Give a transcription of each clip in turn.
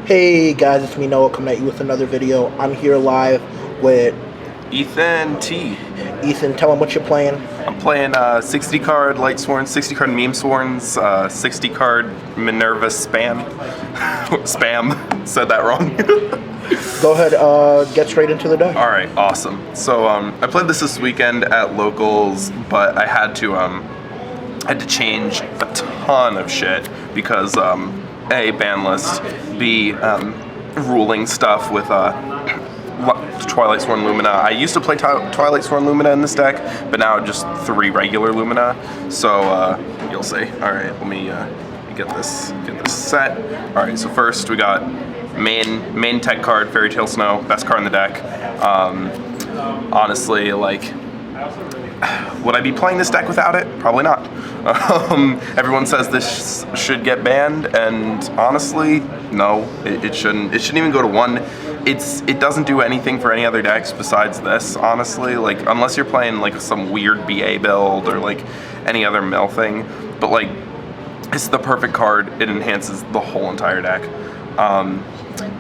Hey guys, it's me Noah coming at you with another video. I'm here live with Ethan T. Ethan. Tell him what you're playing. I'm playing 60 card LIGHTSWORN, 60 card Meme Sworns, 60 card Minerva Spam. Spam. Said that wrong. Go ahead, get straight into the deck. Alright, awesome. So I played this weekend at locals, but I had to change a ton of shit because A, BANLIST, B, ruling stuff with TwilightSworn Lumina. I used to play TwilightSworn Lumina in this deck, but now just 3 regular Lumina. So you'll see. All right, let me get this set. All right, so first we got main tech card, Fairy Tale Snow, best card in the deck. Honestly, like, would I be playing this deck without it? Probably not. Everyone says this should get banned, and honestly, no, it shouldn't. It shouldn't even go to 1. It doesn't do anything for any other decks besides this, honestly. Like, unless you're playing like some weird BA build or like any other mill thing. But like, it's the perfect card. It enhances the whole entire deck.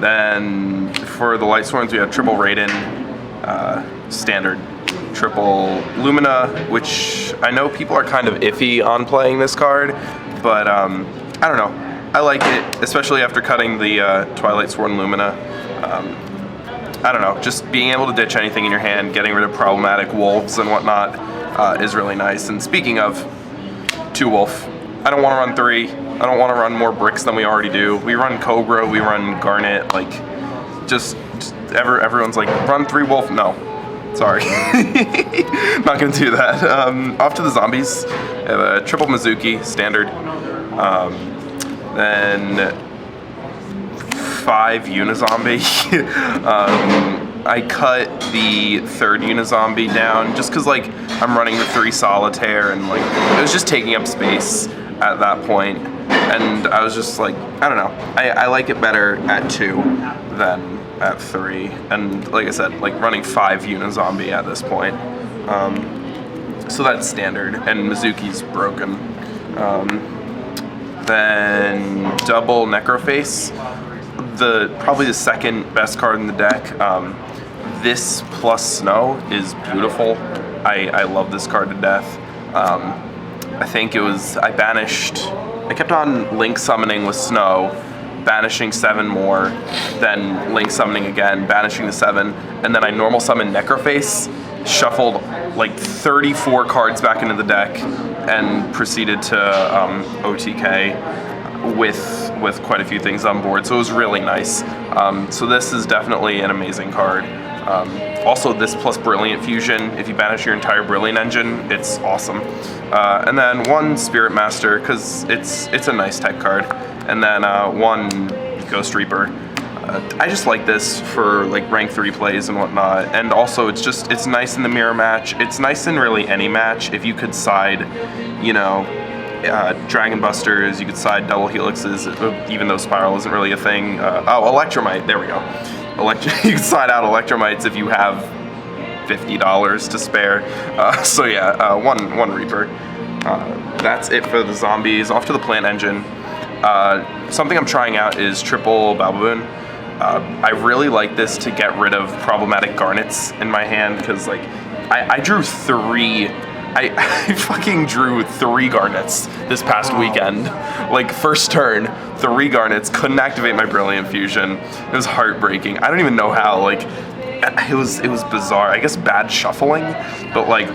Then for the LIGHTSWORNs, we have triple Raiden, standard. Triple Lumina, which I know people are kind of iffy on playing this card, but I don't know. I like it, especially after cutting the TwilightSworn Lumina. I don't know, just being able to ditch anything in your hand, getting rid of problematic wolves and whatnot is really nice. And speaking of 2 wolf, I don't want to run 3. I don't want to run more bricks than we already do. We run Cobra, we run Garnet, like, everyone's like, run 3 wolf? No. Sorry. Not gonna do that. Off to the zombies. I have a triple Mizuki, standard. Then 5 Unizombie. I cut the 3rd Unizombie down just because, like, I'm running the 3 Solitaire and, like, it was just taking up space at that point. And I was just like, I don't know. I like it better at 2 than at 3, and like I said, like running 5 Unizombie at this point. So that's standard, and Mizuki's broken. Then double Necroface, probably the 2nd best card in the deck. This plus Snow is beautiful. I love this card to death. I think it was, I kept on Link summoning with Snow, banishing 7 more, then Link summoning again, banishing the 7, and then I normal summoned Necroface, shuffled like 34 cards back into the deck, and proceeded to OTK with quite a few things on board, so it was really nice. So this is definitely an amazing card. Also, this plus Brilliant Fusion, if you banish your entire Brilliant engine, it's awesome. And then 1 Spirit Master, because it's a nice tech card. And then 1 Ghost Reaper. I just like this for like rank 3 plays and whatnot. And also it's nice in the mirror match. It's nice in really any match if you could side, you know, Dragon Busters, you could side double helixes, even though Spiral isn't really a thing. Electromite, there we go. You can side out Electromites if you have $50 to spare. So yeah, one Reaper. That's it for the zombies. Off to the plant engine. Something I'm trying out is triple Balbaboon. I really like this to get rid of problematic Garnets in my hand, because like I drew 3. I fucking drew 3 Garnets this past weekend. Like, first turn, 3 Garnets, couldn't activate my Brilliant Fusion. It was heartbreaking. I don't even know how, like, it was bizarre. I guess bad shuffling, but like,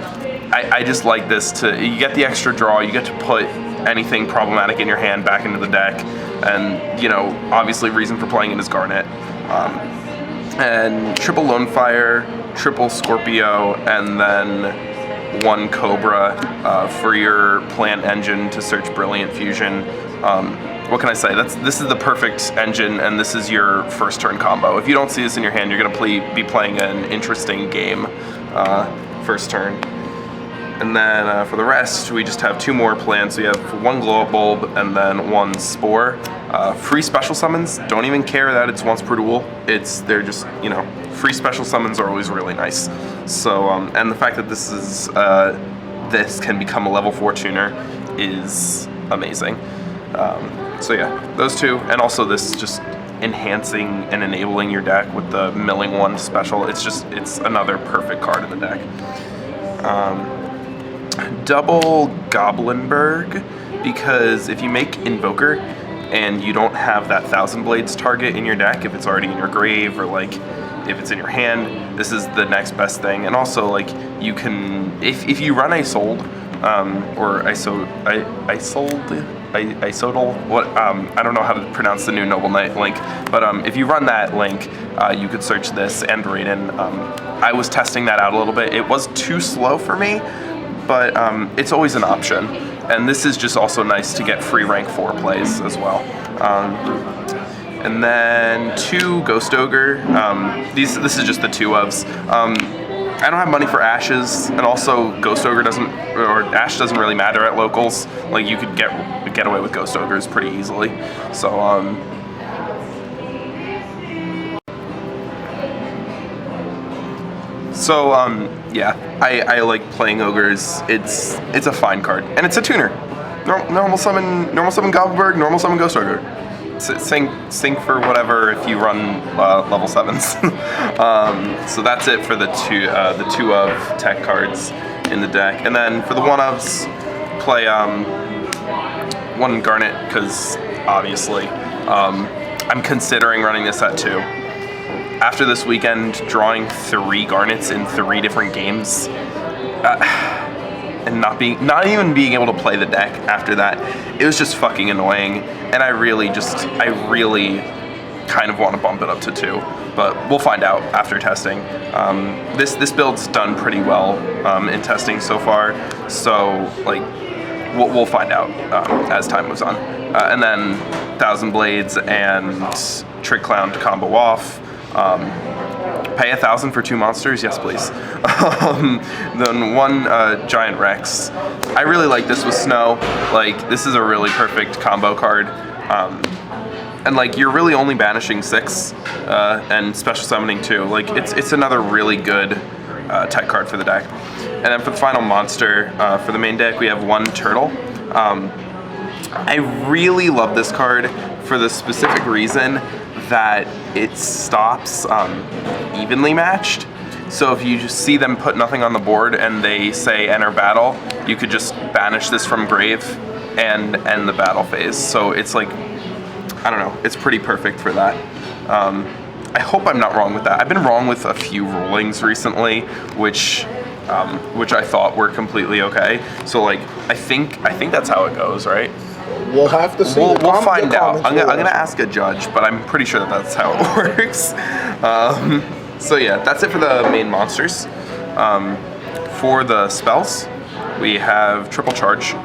I just like this you get the extra draw, you get to put anything problematic in your hand back into the deck, and, you know, obviously reason for playing it is Garnet. And triple Lone Fire, triple Scorpio, and then 1 Cobra for your plant engine to search Brilliant Fusion. What can I say? This is the perfect engine, and this is your first turn combo. If you don't see this in your hand, you're gonna be playing an interesting game first turn. And then for the rest, we just have 2 more plants. We have 1 Glow Up Bulb and then 1 Spore. Free special summons, don't even care that it's once per duel. They're just, you know, free special summons are always really nice. So, and the fact that this can become a level 4 tuner is amazing. So yeah, those 2, and also this just enhancing and enabling your deck with the milling one special. It's another perfect card in the deck. Double Goblinberg, because if you make Invoker and you don't have that Thousand Blades target in your deck, if it's already in your grave or like if it's in your hand, this is the next best thing. And also, like, you can, if you run Isolde, or Isodal, what, I don't know how to pronounce the new Noble Knight link, but if you run that link, you could search this and Raiden. I was testing that out a little bit. It was too slow for me, but it's always an option. And this is just also nice to get free rank 4 plays as well. And then 2 Ghost Ogre. This is just the 2 ofs. I don't have money for Ashes, and also Ghost Ogre doesn't, or Ash doesn't really matter at locals. Like, you could get away with Ghost Ogres pretty easily. So yeah, I like playing ogres. It's a fine card, and it's a tuner. Normal summon Goblinberg, normal summon Ghost Ogre. Sync for whatever if you run level 7s. So that's it for the two of tech cards in the deck, and then for the 1-ofs, play 1 Garnet, because obviously I'm considering running this at 2. After this weekend, drawing 3 Garnets in 3 different games, and not even being able to play the deck after that, it was just fucking annoying. And I really kind of want to bump it up to 2, but we'll find out after testing. This build's done pretty well in testing so far, so like we'll find out as time moves on. And then Thousand Blades and Trick Clown to combo off. Pay 1,000 for 2 monsters, yes please. Then 1 Giant Rex. I really like this with Snow. Like, this is a really perfect combo card. And like, you're really only banishing 6 and special summoning 2. Like, it's another really good tech card for the deck. And then for the final monster, for the main deck, we have 1 Turtle. I really love this card for the specific reason that it stops evenly matched. So if you just see them put nothing on the board and they say enter battle, you could just banish this from grave and end the battle phase. So it's like, I don't know, it's pretty perfect for that. I hope I'm not wrong with that. I've been wrong with a few rulings recently, which I thought were completely okay. So like, I think that's how it goes, right? We'll have to see. We'll find out. I'm gonna ask a judge, but I'm pretty sure that's how it works. So yeah, that's it for the main monsters. For the spells, we have triple charge,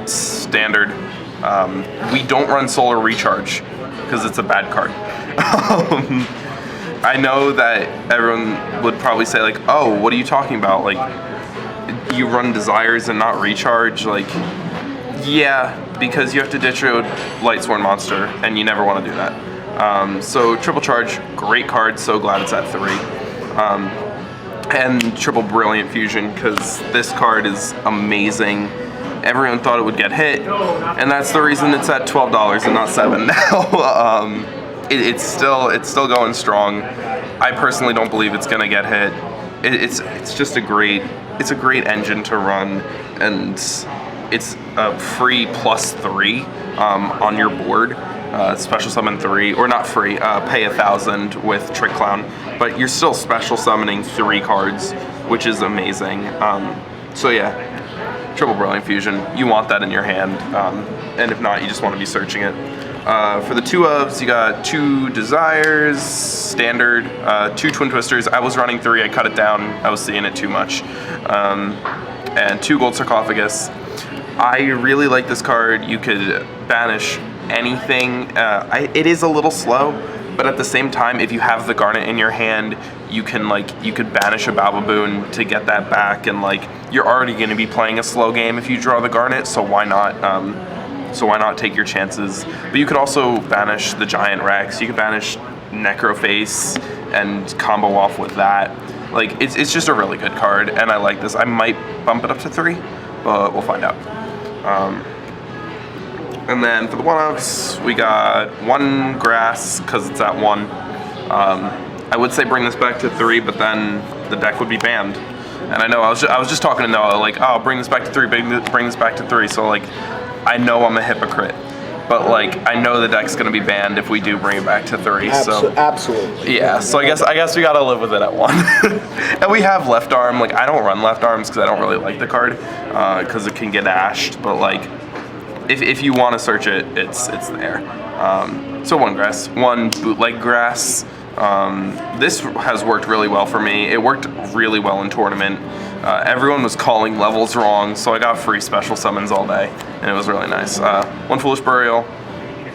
standard. We don't run solar recharge because it's a bad card. I know that everyone would probably say like, oh, what are you talking about? Like, you run desires and not recharge? Like, yeah, because you have to ditch your Lightsworn monster, and you never want to do that. So triple charge, great card, so glad it's at 3. And triple brilliant fusion, because this card is amazing. Everyone thought it would get hit, and that's the reason it's at $12 and not $7 now. It's still going strong. I personally don't believe it's gonna get hit. It's just a great engine to run, and it's a free +3 on your board. Special summon 3, or not free, pay 1,000 with Trick Clown, but you're still special summoning 3 cards, which is amazing. So yeah, triple brilliant fusion, you want that in your hand, and if not, you just want to be searching it. For the 2 ofs, you got 2 desires, standard, 2 twin twisters. I was running 3, I cut it down, I was seeing it too much, and 2 gold sarcophagus. I really like this card. You could banish anything. It is a little slow, but at the same time, if you have the Garnet in your hand, you could banish a Balbaboon to get that back, and like, you're already going to be playing a slow game if you draw the Garnet, so why not? So why not take your chances? But you could also banish the Giant Rex. You could banish Necroface and combo off with that. Like, it's just a really good card, and I like this. I might bump it up to 3, but we'll find out. And then for the one-ups, we got 1 grass, because it's at 1. I would say bring this back to 3, but then the deck would be banned. And I know I was just talking to Noah, like, oh, bring this back to 3, bring this back to 3. So like, I know I'm a hypocrite, but like, I know the deck's gonna be banned if we do bring it back to 3. So absolutely. yeah. So I guess we gotta live with it at 1. And we have left arm. Like, I don't run left arms because I don't really like the card, because it can get ashed. But like, if you want to search it, it's there. So 1 grass, 1 bootleg grass. This has worked really well for me. It worked really well in tournament. Everyone was calling levels wrong, so I got free special summons all day, and it was really nice. 1 Foolish Burial,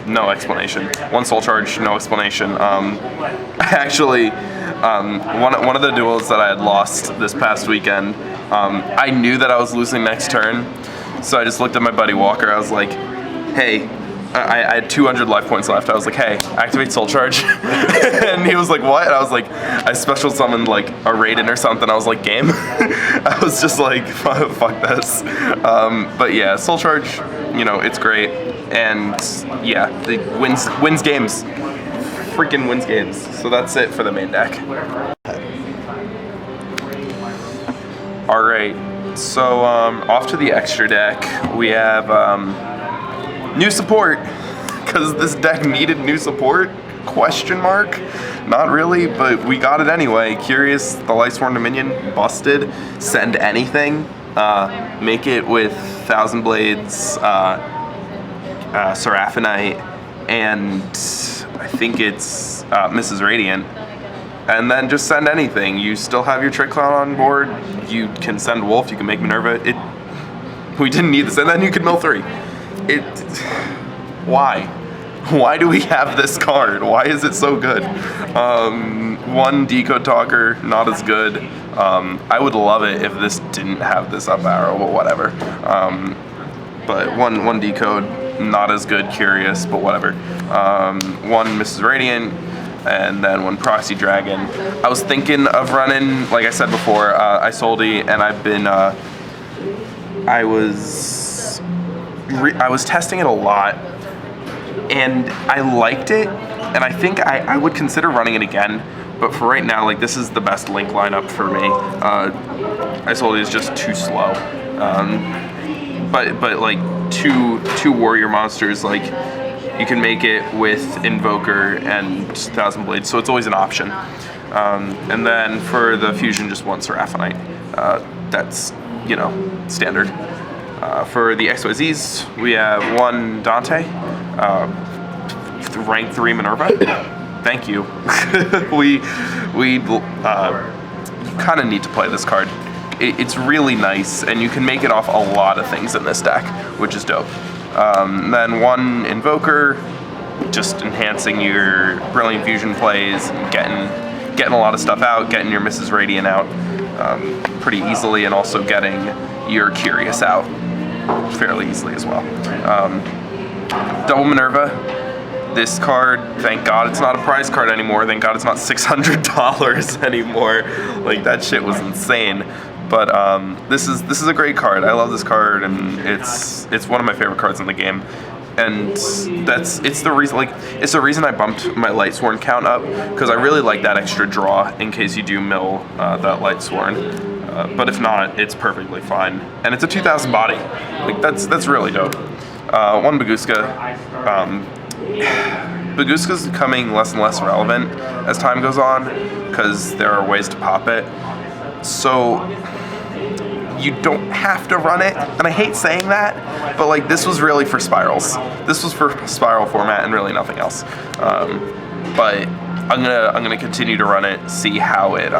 no explanation. 1 Soul Charge, no explanation. Actually, one of the duels that I had lost this past weekend, I knew that I was losing next turn, so I just looked at my buddy Walker. I was like, hey, I had 200 life points left. I was like, hey, activate Soul Charge. And he was like, what? And I was like, I special summoned like a Raiden or something. I was like, game. I was just like, fuck this. But yeah, Soul Charge, you know, it's great. And yeah, it wins games. Freaking wins games. So that's it for the main deck. All right. So off to the extra deck. We have new support, because this deck needed new support, question mark. Not really, but we got it anyway. Curious, the Lightsworn Dominion, busted. Send anything. Make it with Thousand Blades, Seraphinite, and I think it's Mrs. Radiant. And then just send anything. You still have your Trick Clown on board. You can send Wolf, you can make Minerva. We didn't need this, and then you could mill 3. Why? Why do we have this card? Why is it so good? 1 Decode Talker, not as good. I would love it if this didn't have this up arrow, but whatever. But one Decode, not as good. Curious, but whatever. 1 Mrs. Radiant, and then 1 Proxy Dragon. I was thinking of running, like I said before, Isolde, and I've been, I was testing it a lot, and I liked it, and I think I would consider running it again, but for right now, like, this is the best link lineup for me. Isolde is just too slow, but like two warrior monsters, like, you can make it with Invoker and Thousand Blades, so it's always an option. And then for the fusion, just 1 Seraphinite. That's, you know, standard. For the XYZs, we have 1 Dante, rank 3 Minerva. Thank you. we kind of need to play this card. It's really nice, and you can make it off a lot of things in this deck, which is dope. Then 1 Invoker, just enhancing your Brilliant Fusion plays, and getting a lot of stuff out, getting your Mrs. Radiant out pretty easily, and also getting your Curious out fairly easily as well. Double Minerva. This card, thank God it's not a prize card anymore. Thank God it's not $600 anymore. Like, that shit was insane. But this is a great card. I love this card, and it's one of my favorite cards in the game. And it's the reason I bumped my Lightsworn count up, because I really like that extra draw in case you do mill that Lightsworn. But if not, it's perfectly fine. And it's a 2000 body. Like, that's really dope. 1 Baguska. Baguska's becoming less and less relevant as time goes on, because there are ways to pop it. So you don't have to run it, and I hate saying that, but like, this was really for spirals. This was for spiral format and really nothing else. But I'm gonna continue to run it, see how it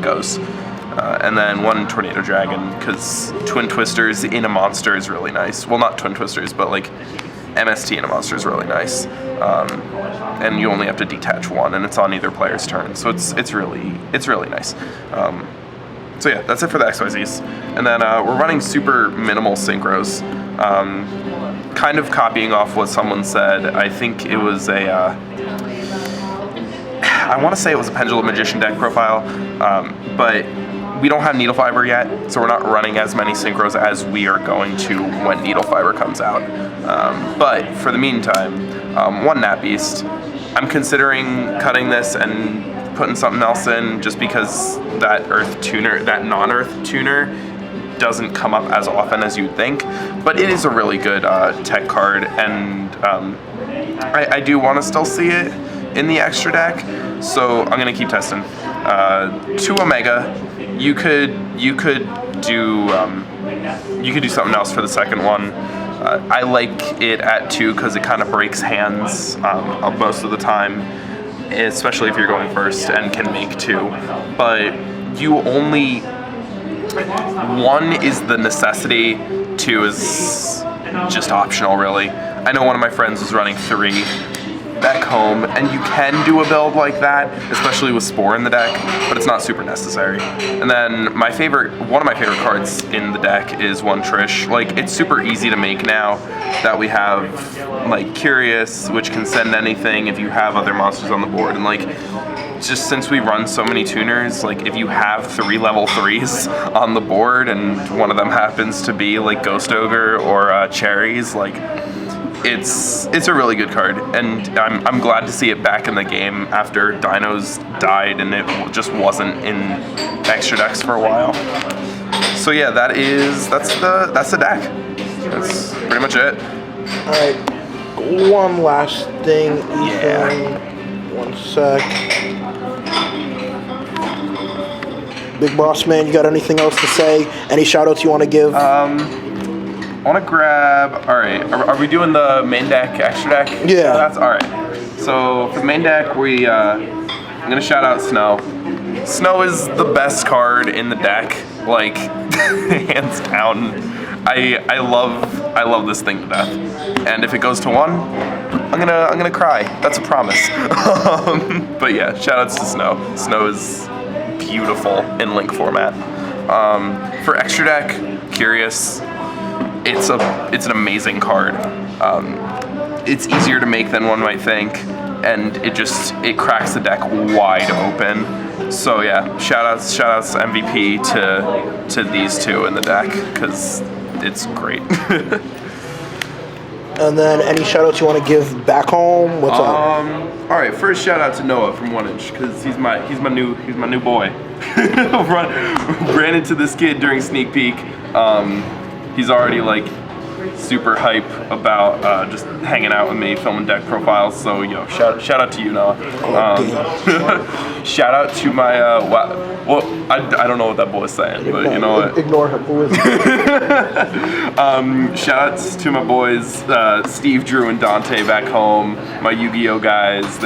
goes. And then 1 Tornado Dragon, because Twin Twisters in a monster is really nice. Well, not Twin Twisters, but like MST in a monster is really nice. And you only have to detach 1, and it's on either player's turn, so it's really nice. So yeah, that's it for the XYZs. And then we're running super minimal synchros. Kind of copying off what someone said. I think it was I want to say it was a Pendulum Magician deck profile, but we don't have needle fiber yet, so we're not running as many synchros as we are going to when needle fiber comes out. But for the meantime, one Nat Beast. I'm considering cutting this and putting something else in just because that Earth tuner, that non-Earth tuner, doesn't come up as often as you'd think. But it is a really good tech card, and I do want to still see it in the extra deck, so I'm gonna keep testing. 2 Omega, you could do something else for the second one. I like it at 2 because it kind of breaks hands most of the time, especially if you're going first and can make 2. But you only 1 is the necessity, 2 is just optional, really. I know one of my friends was running 3 back home, and you can do a build like that, especially with Spore in the deck, but it's not super necessary. And then one of my favorite cards in the deck is one Trish. Like, it's super easy to make now that we have like Curious, which can send anything if you have other monsters on the board, and like, just since we run so many tuners, like if you have 3 level 3s on the board and one of them happens to be like Ghost Ogre or Cherries, like it's a really good card, and I'm glad to see it back in the game after Dinos died and it just wasn't in extra decks for a while. So yeah, that's the deck. That's pretty much it. All right, one last thing, Ethan. Yeah. One sec. Big Boss Man, you got anything else to say? Any shout outs you want to give? I want to grab, alright, are we doing the main deck, extra deck? Yeah. That's alright. So for the main deck, I'm going to shout out Snow. Snow is the best card in the deck, like, hands down. I love this thing to death. And if it goes to 1, I'm gonna cry. That's a promise. But yeah, shout outs to Snow. Snow is beautiful in Link format. For extra deck, Curious. It's an amazing card. It's easier to make than one might think, and it cracks the deck wide open. So yeah, shout outs to MVP to these 2 in the deck, because it's great. And then any shout outs you want to give back home? What's up? All right, first shout out to Noah from 1inch, because he's my new boy. Ran into this kid during sneak peek. He's already like super hype about just hanging out with me, filming deck profiles. So yo, shout out to you, Noah. Shout out to my I don't know what that boy's saying, but you know what? Ignore him. Who is it? Shout outs to my boys Steve, Drew, and Dante back home. My Yu-Gi-Oh guys.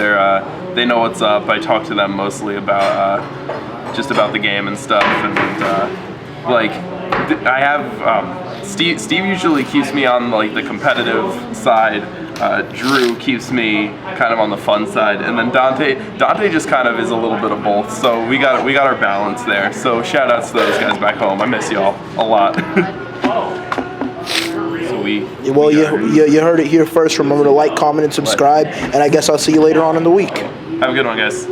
They know what's up. I talk to them mostly about just about the game and stuff, and like I have. Steve usually keeps me on like the competitive side. Drew keeps me kind of on the fun side, and then Dante just kind of is a little bit of both. So we got our balance there. So shout outs to those guys back home. I miss y'all a lot. So you heard it here first. Remember to like, comment, and subscribe. And I guess I'll see you later on in the week. Have a good one, guys.